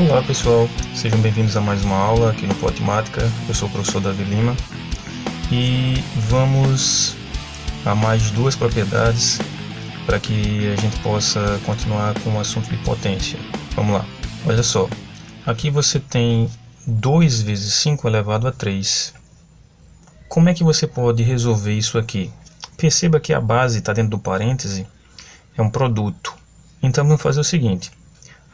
Olá pessoal, sejam bem-vindos a mais uma aula aqui no Plotmática. Eu sou o professor Davi Lima e vamos a mais duas propriedades para que a gente possa continuar com o assunto de potência. Vamos lá, olha só, aqui você tem 2 vezes 5 elevado a 3. Como é que você pode resolver isso aqui? Perceba que a base está dentro do parêntese, é um produto. Então vamos fazer o seguinte,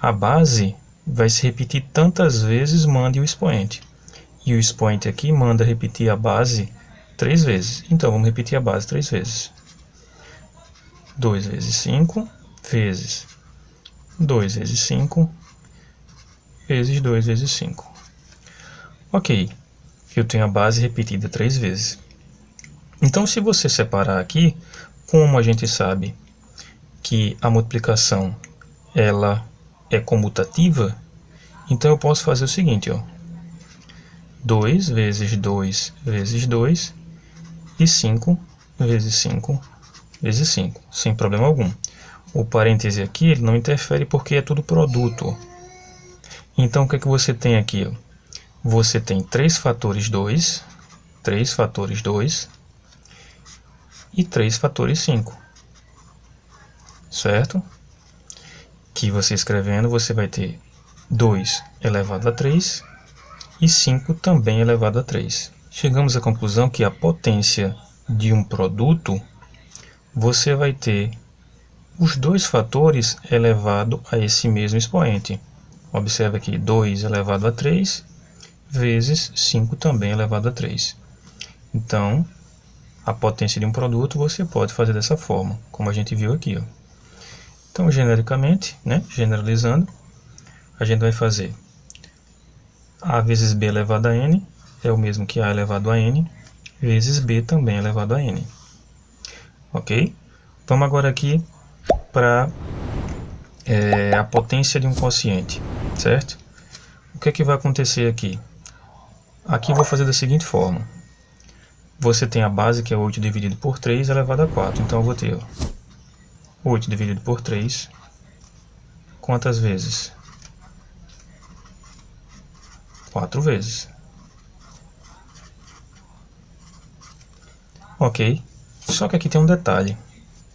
a base vai se repetir tantas vezes, mande o expoente. E o expoente aqui manda repetir a base 3 vezes. Então vamos repetir a base 3 vezes. 2 vezes 5 vezes 2 vezes 5 vezes 2 vezes 5. Ok, eu tenho a base repetida 3 vezes. Então se você separar aqui, como a gente sabe que a multiplicação ela é comutativa, então eu posso fazer o seguinte, ó, 2 vezes 2 vezes 2 e 5 vezes 5 vezes 5, sem problema algum. O parêntese aqui ele não interfere porque é tudo produto. Então o que é que você tem aqui? Ó? Você tem 3 fatores 2, 3 fatores 2 e 3 fatores 5, certo? Que você escrevendo, você vai ter 2 elevado a 3 e 5 também elevado a 3. Chegamos à conclusão que a potência de um produto, você vai ter os dois fatores elevado a esse mesmo expoente. Observe aqui, 2 elevado a 3 vezes 5 também elevado a 3. Então, a potência de um produto você pode fazer dessa forma, como a gente viu aqui, ó. Então, genericamente, generalizando, a gente vai fazer A vezes B elevado a N é o mesmo que A elevado a N, vezes B também elevado a N. Ok? Vamos agora aqui para a potência de um quociente, certo? O que é que vai acontecer aqui? Aqui eu vou fazer da seguinte forma. Você tem a base que é 8 dividido por 3 elevado a 4. Então eu vou ter 8 dividido por 3, quantas vezes? 4 vezes. Ok, só que aqui tem um detalhe.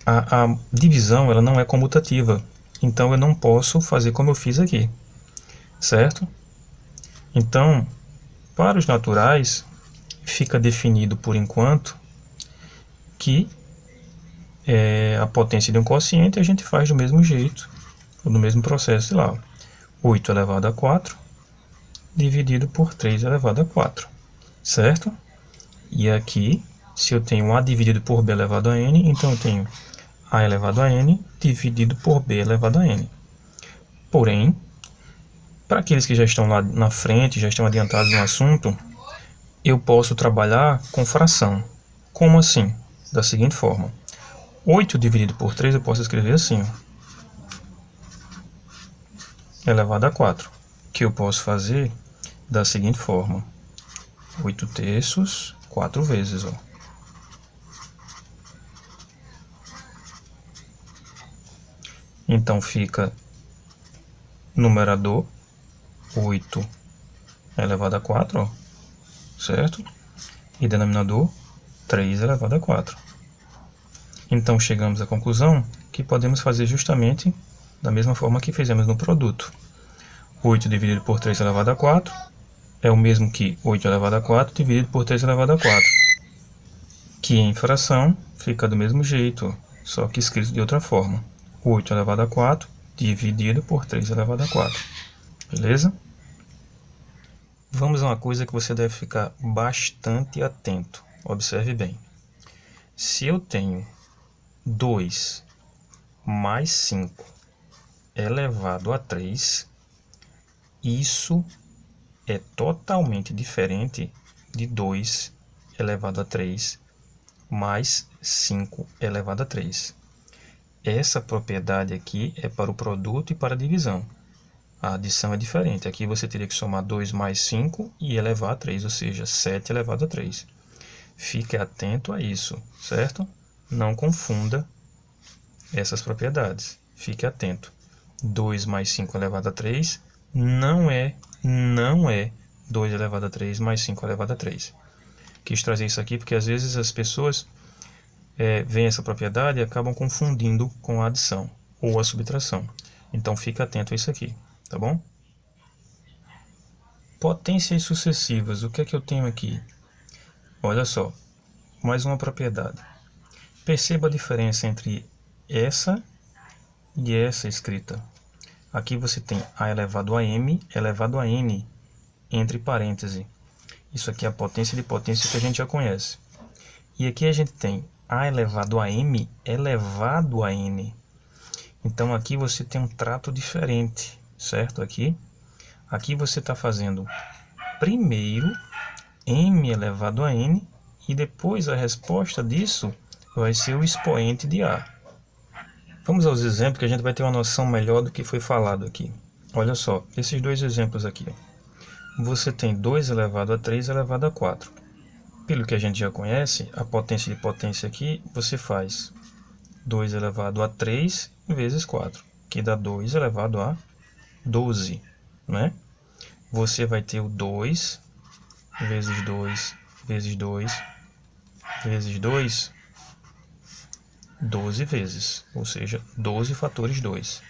A divisão ela não é comutativa, então eu não posso fazer como eu fiz aqui, certo? Então, para os naturais, fica definido por enquanto que a potência de um quociente a gente faz do mesmo jeito, no mesmo processo, sei lá, 8 elevado a 4 dividido por 3 elevado a 4, certo? E aqui, se eu tenho A dividido por B elevado a N, então eu tenho A elevado a N dividido por B elevado a N. Porém, para aqueles que já estão lá na frente, já estão adiantados no assunto, eu posso trabalhar com fração. Como assim? Da seguinte forma. 8 dividido por 3 eu posso escrever assim, elevado a 4, que eu posso fazer da seguinte forma. 8 terços, 4 vezes, ó. Então fica numerador 8 elevado a 4, ó, certo? E denominador 3 elevado a 4. Então chegamos à conclusão que podemos fazer justamente da mesma forma que fizemos no produto. 8 dividido por 3 elevado a 4 é o mesmo que 8 elevado a 4 dividido por 3 elevado a 4. Que em fração fica do mesmo jeito, só que escrito de outra forma. 8 elevado a 4 dividido por 3 elevado a 4. Beleza? Vamos a uma coisa que você deve ficar bastante atento. Observe bem. Se eu tenho 2 mais 5 elevado a 3, isso é totalmente diferente de 2 elevado a 3 mais 5 elevado a 3. Essa propriedade aqui é para o produto e para a divisão. A adição é diferente. Aqui você teria que somar 2 mais 5 e elevar a 3, ou seja, 7 elevado a 3. Fique atento a isso, certo? Não confunda essas propriedades. Fique atento. 2 mais 5 elevado a 3 não é 2 elevado a 3 mais 5 elevado a 3. Quis trazer isso aqui porque às vezes as pessoas veem essa propriedade e acabam confundindo com a adição ou a subtração. Então fica atento a isso aqui, tá bom? Potências sucessivas, o que é que eu tenho aqui? Olha só, mais uma propriedade. Perceba a diferença entre essa e essa escrita. Aqui você tem a elevado a m elevado a n entre parênteses. Isso aqui é a potência de potência que a gente já conhece. E aqui a gente tem a elevado a m elevado a n. Então aqui você tem um trato diferente, certo? Aqui você está fazendo primeiro m elevado a n e depois a resposta disso vai ser o expoente de a. Vamos aos exemplos que a gente vai ter uma noção melhor do que foi falado aqui. Olha só, esses dois exemplos aqui. Você tem 2 elevado a 3 elevado a 4. Pelo que a gente já conhece, a potência de potência aqui, você faz 2 elevado a 3 vezes 4, que dá 2 elevado a 12, né? Você vai ter o 2 vezes 2 vezes 2 vezes 2, 12 vezes, ou seja, 12 fatores 2,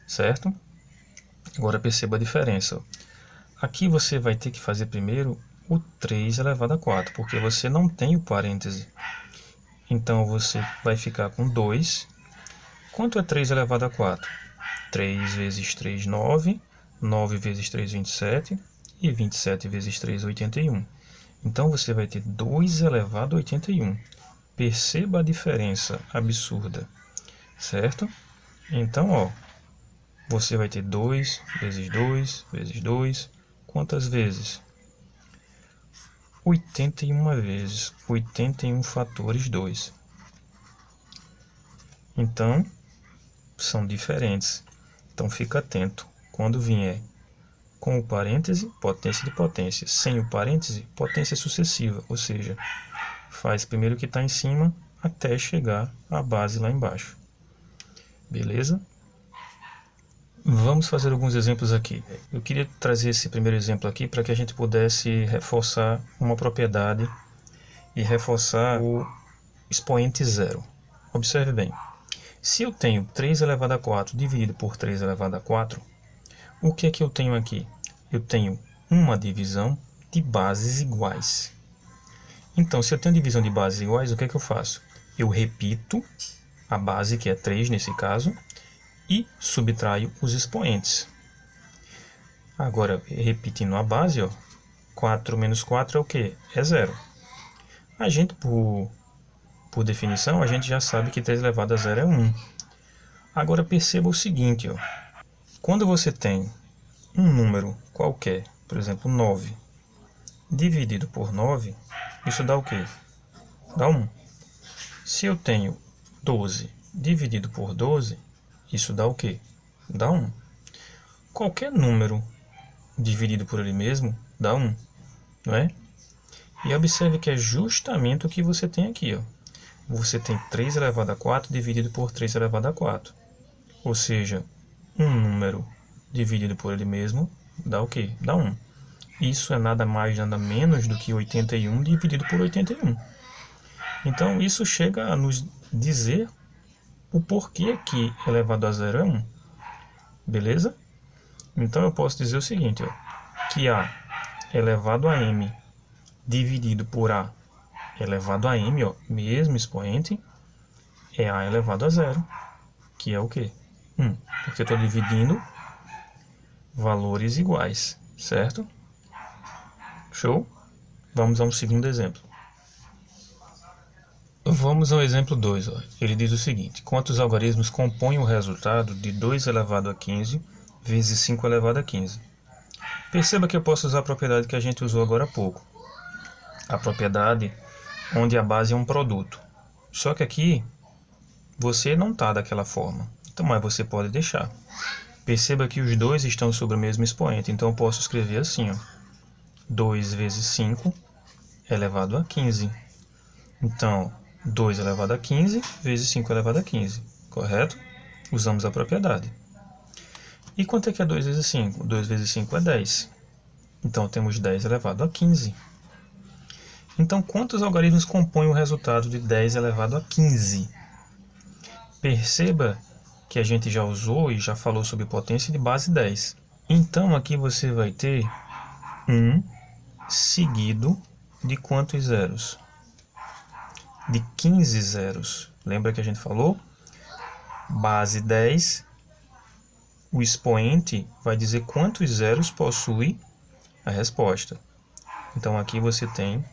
certo? Agora perceba a diferença. Aqui você vai ter que fazer primeiro o 3 elevado a 4, porque você não tem o parêntese. Então você vai ficar com 2. Quanto é 3 elevado a 4? 3 vezes 3, 9. 9 vezes 3, 27. E 27 vezes 3, 81. Então você vai ter 2 elevado a 81. Perceba a diferença absurda, certo? Então, ó, você vai ter 2 vezes 2 vezes 2. Quantas vezes? 81 vezes. 81 fatores 2. Então, são diferentes. Então, fica atento. Quando vier com o parêntese, potência de potência. Sem o parêntese, potência sucessiva. Ou seja, faz primeiro o que está em cima até chegar à base lá embaixo. Beleza? Vamos fazer alguns exemplos aqui. Eu queria trazer esse primeiro exemplo aqui para que a gente pudesse reforçar uma propriedade e reforçar o expoente zero. Observe bem. Se eu tenho 3 elevado a 4 dividido por 3 elevado a 4, o que é que eu tenho aqui? Eu tenho uma divisão de bases iguais. Então, se eu tenho divisão de bases iguais, o que é que eu faço? Eu repito a base, que é 3 nesse caso, e subtraio os expoentes. Agora, repetindo a base, ó, 4 menos 4 é o quê? É 0. A gente, por definição, a gente já sabe que 3 elevado a 0 é 1. Agora, perceba o seguinte, ó. Quando você tem um número qualquer, por exemplo, 9, dividido por 9, isso dá o quê? Dá 1. Se eu tenho 12 dividido por 12, isso dá o quê? Dá 1. Qualquer número dividido por ele mesmo dá 1, não é? E observe que é justamente o que você tem aqui, ó. Você tem 3 elevado a 4 dividido por 3 elevado a 4. Ou seja, um número dividido por ele mesmo dá o quê? Dá 1. Isso é nada mais, nada menos do que 81 dividido por 81. Então, isso chega a nos dizer o porquê que elevado a 0 é 1. Beleza? Então, eu posso dizer o seguinte, ó, que A elevado a m dividido por A elevado a m, ó, mesmo expoente, é A elevado a 0, que é o quê? 1, porque eu estou dividindo valores iguais, certo? Show? Vamos a um segundo exemplo. Vamos ao exemplo 2. Ó. Ele diz o seguinte: quantos algarismos compõem o resultado de 2 elevado a 15 vezes 5 elevado a 15? Perceba que eu posso usar a propriedade que a gente usou agora há pouco. A propriedade onde a base é um produto. Só que aqui você não está daquela forma. Então, mas você pode deixar. Perceba que os dois estão sobre o mesmo expoente. Então eu posso escrever assim, ó, 2 vezes 5 elevado a 15. Então, 2 elevado a 15 vezes 5 elevado a 15. Correto? Usamos a propriedade. E quanto é que é 2 vezes 5? 2 vezes 5 é 10. Então, temos 10 elevado a 15. Então, quantos algarismos compõem o resultado de 10 elevado a 15? Perceba que a gente já usou e já falou sobre potência de base 10. Então, aqui você vai ter 1 seguido de quantos zeros? De 15 zeros. Lembra que a gente falou? Base 10, o expoente vai dizer quantos zeros possui a resposta. Então, aqui você tem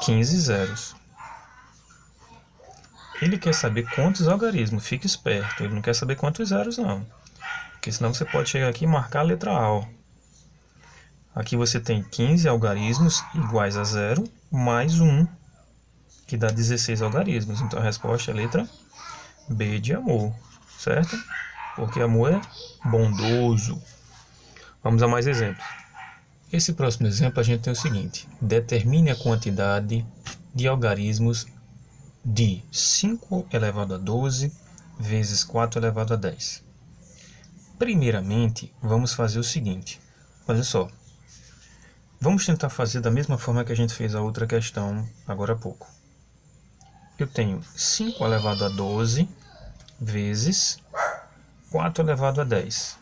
15 zeros. Ele quer saber quantos algarismos, fique esperto, ele não quer saber quantos zeros não. Porque senão você pode chegar aqui e marcar a letra A. Ó. Aqui você tem 15 algarismos iguais a zero, mais 1, que dá 16 algarismos. Então a resposta é a letra B de amor, certo? Porque amor é bondoso. Vamos a mais exemplos. Esse próximo exemplo a gente tem o seguinte: determine a quantidade de algarismos de 5 elevado a 12 vezes 4 elevado a 10. Primeiramente, vamos fazer o seguinte. Olha só. Vamos tentar fazer da mesma forma que a gente fez a outra questão agora há pouco. Eu tenho 5 elevado a 12 vezes 4 elevado a 10.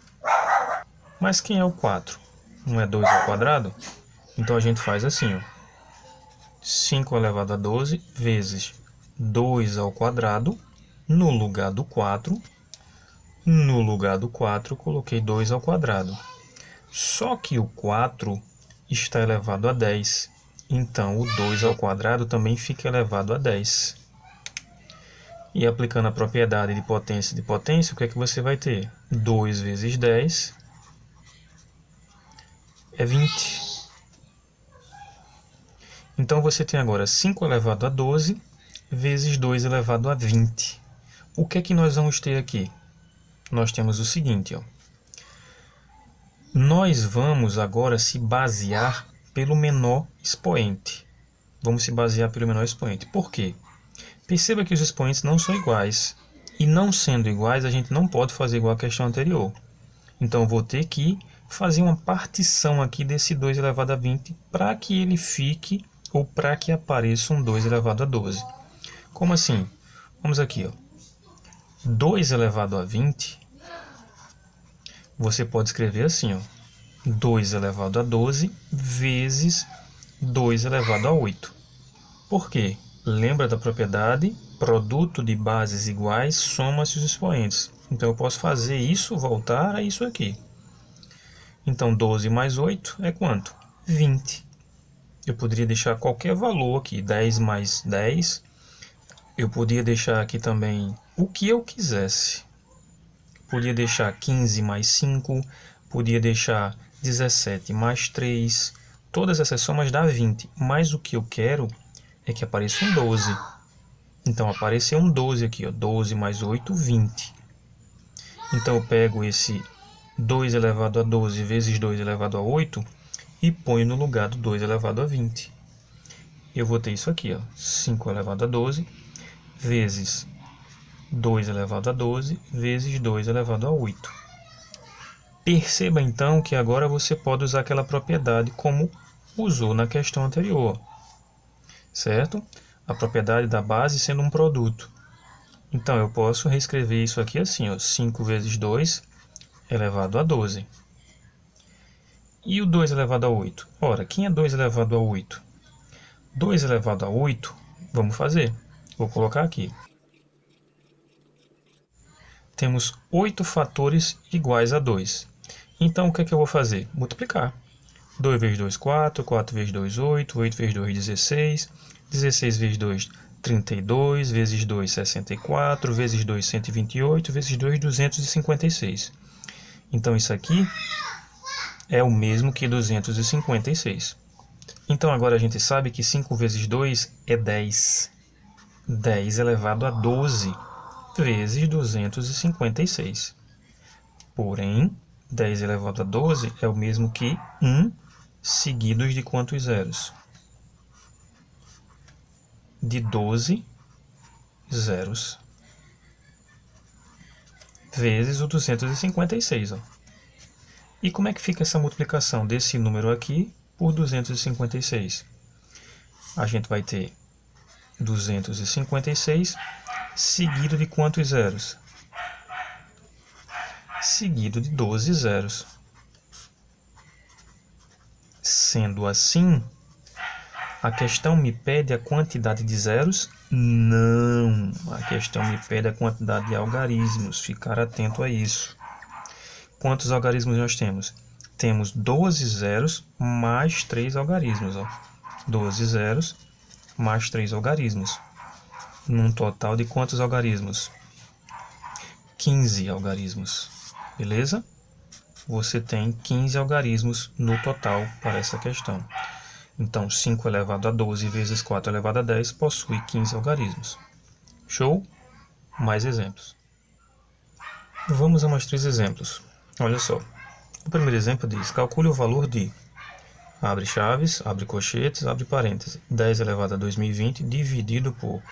Mas quem é o 4? Não é 2 ao quadrado? Então a gente faz assim, ó. 5 elevado a 12 vezes 2 ao quadrado, no lugar do 4. No lugar do 4, coloquei 2 ao quadrado. Só que o 4 está elevado a 10. Então, o 2 ao quadrado também fica elevado a 10. E aplicando a propriedade de potência, o que é que você vai ter? 2 vezes 10 é 20. Então, você tem agora 5 elevado a 12 vezes 2 elevado a 20. O que é que nós vamos ter aqui? Nós temos o seguinte, ó. Nós vamos agora se basear pelo menor expoente. Vamos se basear pelo menor expoente. Por quê? Perceba que os expoentes não são iguais. E não sendo iguais, a gente não pode fazer igual à questão anterior. Então, eu vou ter que fazer uma partição aqui desse 2 elevado a 20 para que ele fique, ou para que apareça um 2 elevado a 12. Como assim? Vamos aqui, ó. 2 elevado a 20, você pode escrever assim, ó. 2 elevado a 12 vezes 2 elevado a 8. Por quê? Lembra da propriedade? Produto de bases iguais soma-se os expoentes. Então, eu posso fazer isso voltar a isso aqui. Então, 12 mais 8 é quanto? 20. Eu poderia deixar qualquer valor aqui. 10 mais 10. Eu podia deixar aqui também o que eu quisesse. Podia deixar 15 mais 5. Podia deixar 17 mais 3. Todas essas somas dá 20. Mas o que eu quero é que apareça um 12. Então, apareceu um 12 aqui, ó. 12 mais 8, 20. Então, eu pego esse 2 elevado a 12 vezes 2 elevado a 8 e ponho no lugar do 2 elevado a 20. Eu vou ter isso aqui, ó. 5 elevado a 12 vezes 2 elevado a 12 vezes 2 elevado a 8. Perceba, então, que agora você pode usar aquela propriedade como usou na questão anterior. Certo? A propriedade da base sendo um produto. Então, eu posso reescrever isso aqui assim, ó, 5 vezes 2 elevado a 12. E o 2 elevado a 8? Ora, quem é 2 elevado a 8? 2 elevado a 8, vamos fazer. Vou colocar aqui. Temos 8 fatores iguais a 2. Então, o que é que eu vou fazer? Multiplicar. 2 vezes 2, 4. 4 vezes 2, 8. 8 vezes 2, 16. 16 vezes 2, 32. Vezes 2, 64. Vezes 2, 128. Vezes 2, 256. Então, isso aqui é o mesmo que 256. Então, agora a gente sabe que 5 vezes 2 é 10. 10 elevado a 12 vezes 256. Porém, 10 elevado a 12 é o mesmo que 1 seguidos de quantos zeros? De 12 zeros. vezes o 256. Ó. E como é que fica essa multiplicação desse número aqui por 256? A gente vai ter 256 seguido de quantos zeros? Seguido de 12 zeros. Sendo assim, a questão me pede a quantidade de zeros? Não, a questão me pede a quantidade de algarismos. Ficar atento a isso. Quantos algarismos nós temos? Temos 12 zeros mais 3 algarismos. Ó. 12 zeros mais 3 algarismos. Num total de quantos algarismos? 15 algarismos. Beleza? Você tem 15 algarismos no total para essa questão. Então, 5 elevado a 12 vezes 4 elevado a 10 possui 15 algarismos. Show? Mais exemplos. Vamos a mais 3 exemplos. Olha só. O primeiro exemplo diz: calcule o valor de, abre chaves, abre colchetes, abre parênteses, 10 elevado a 2020 dividido por,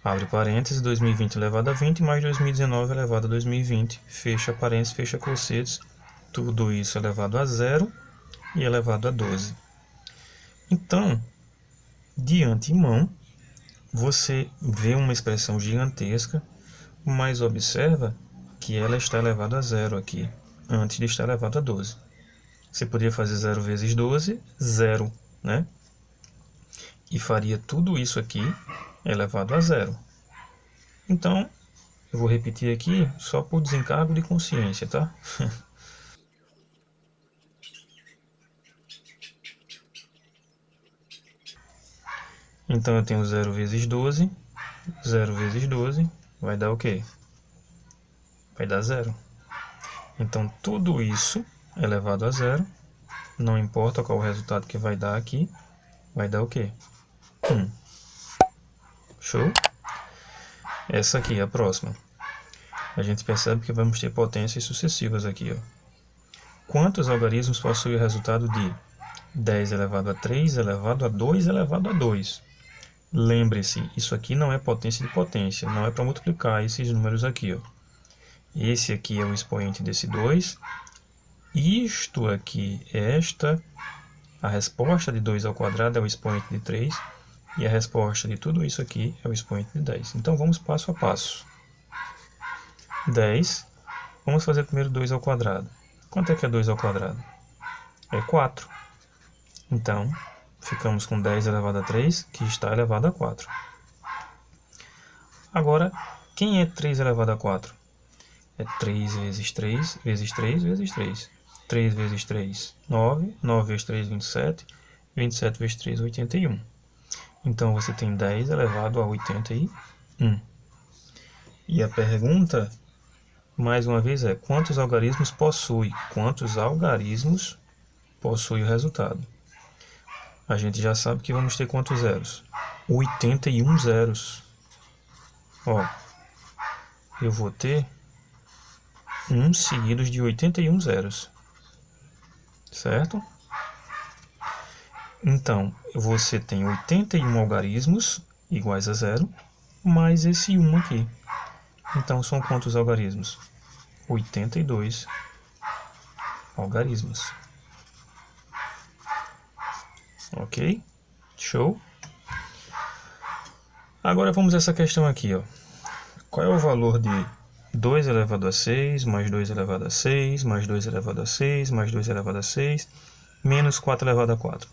abre parênteses, 2020 elevado a 20 mais 2019 elevado a 2020, fecha parênteses, fecha colchetes, tudo isso elevado a 0 e elevado a 12. Então, de antemão, você vê uma expressão gigantesca, mas observa que ela está elevada a 0 aqui, antes de estar elevada a 12. Você poderia fazer 0 vezes 12, 0, né? E faria tudo isso aqui elevado a 0. Então, eu vou repetir aqui só por desencargo de consciência, tá? Então, eu tenho 0 vezes 12. 0 vezes 12 vai dar o quê? Vai dar 0. Então, tudo isso elevado a 0, não importa qual o resultado que vai dar aqui, vai dar o quê? 1. Show? Essa aqui é a próxima. A gente percebe que vamos ter potências sucessivas aqui. Ó. Quantos algarismos possui o resultado de 10 elevado a 3 elevado a 2 elevado a 2? Lembre-se, isso aqui não é potência de potência, não é para multiplicar esses números aqui. Ó. Esse aqui é o expoente desse 2. Isto aqui, a resposta de 2 ao quadrado é o expoente de 3. E a resposta de tudo isso aqui é o expoente de 10. Então, vamos passo a passo. 10. Vamos fazer primeiro 2 ao quadrado. Quanto é que é 2 ao quadrado? É 4. Então, ficamos com 10 elevado a 3, que está elevado a 4. Agora, quem é 3 elevado a 4? É 3 vezes 3 vezes 3 vezes 3. 3 vezes 3, 9. 9 vezes 3, 27. 27 vezes 3, 81. Então, você tem 10 elevado a 81. E a pergunta, mais uma vez, é: quantos algarismos possui? Quantos algarismos possui o resultado? A gente já sabe que vamos ter quantos zeros? 81 zeros. Ó, eu vou ter 1 seguidos de 81 zeros. Certo? Então, você tem 81 algarismos iguais a 0, mais esse 1 aqui. Então, são quantos algarismos? 82 algarismos. Ok? Show? Agora vamos a essa questão aqui. Ó. Qual é o valor de 2 elevado a 6, mais 2 elevado a 6, mais 2 elevado a 6, mais 2 elevado a 6, menos 4 elevado a 4?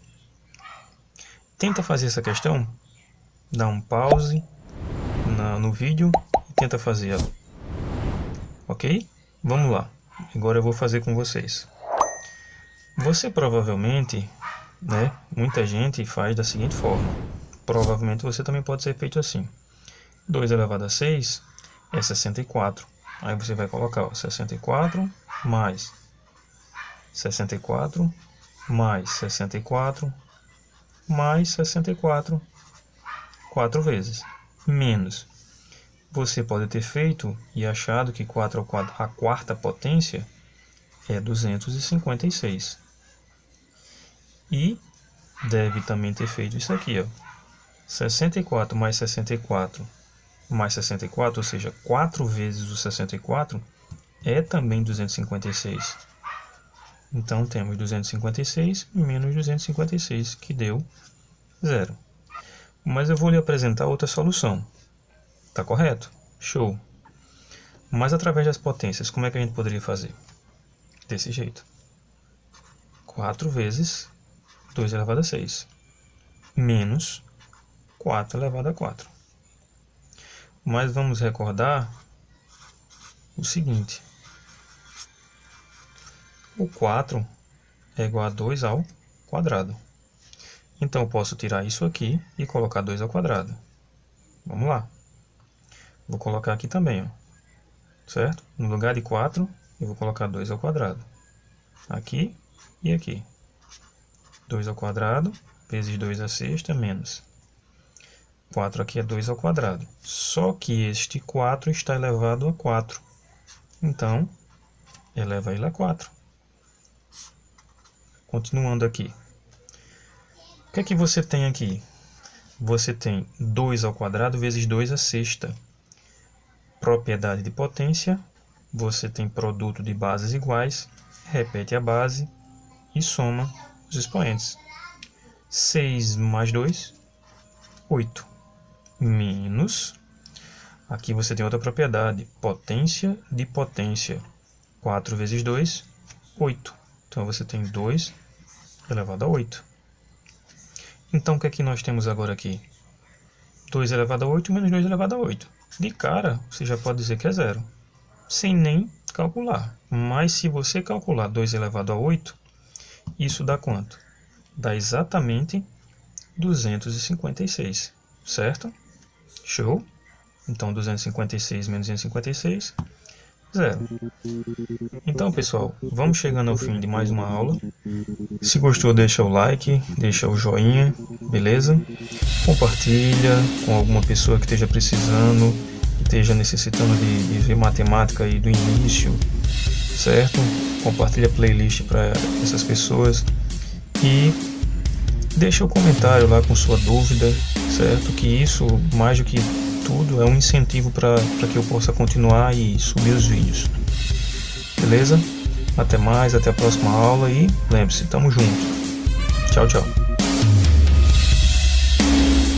Tenta fazer essa questão, dá um pause no vídeo e tenta fazer ela. Ok? Vamos lá. Agora eu vou fazer com vocês. Você provavelmente, né, muita gente faz da seguinte forma. Provavelmente você também pode ser feito assim. 2 elevado a 6 é 64. Aí você vai colocar, ó, 64 mais 64 mais 64 mais 64 4 vezes, menos. Você pode ter feito e achado que 4 ao quadrado, a quarta potência, é 256. E deve também ter feito isso aqui, ó. 64 mais 64 mais 64, ou seja, 4 vezes o 64, é também 256. Então temos 256 menos 256, que deu 0. Mas eu vou lhe apresentar outra solução. Tá correto? Show! Mas através das potências, como é que a gente poderia fazer? Desse jeito. 4 vezes 2 elevado a 6 menos 4 elevado a 4. Mas vamos recordar o seguinte. O 4 é igual a 2 ao quadrado. Então eu posso tirar isso aqui e colocar 2 ao quadrado. Vamos lá. Vou colocar aqui também, ó. Certo? No lugar de 4, eu vou colocar 2 ao quadrado. Aqui e aqui. 2 ao quadrado vezes 2 à sexta menos 4 aqui é 2 ao quadrado. Só que este 4 está elevado a 4. Então, eleva ele a 4. Continuando aqui. O que é que você tem aqui? Você tem 2 ao quadrado vezes 2 à sexta. Propriedade de potência. Você tem produto de bases iguais. Repete a base e soma os expoentes. 6 mais 2, 8. Menos, aqui você tem outra propriedade, potência de potência. 4 vezes 2, 8. Então você tem 2 elevado a 8. Então o que é que nós temos agora aqui? 2 elevado a 8 menos 2 elevado a 8. De cara, você já pode dizer que é 0, sem nem calcular. Mas se você calcular 2 elevado a 8, isso dá quanto? Dá exatamente 256, certo? Show? Então 256 menos 256, 0. Então pessoal, vamos chegando ao fim de mais uma aula. Se gostou, deixa o like, deixa o joinha, beleza? Compartilha com alguma pessoa que esteja precisando, que esteja necessitando de ver matemática aí do início, certo? Compartilha a playlist para essas pessoas e deixa o comentário lá com sua dúvida, certo? Que isso, mais do que tudo, é um incentivo para que eu possa continuar e subir os vídeos. Beleza? Até mais, até a próxima aula e lembre-se, tamo junto. Tchau, tchau.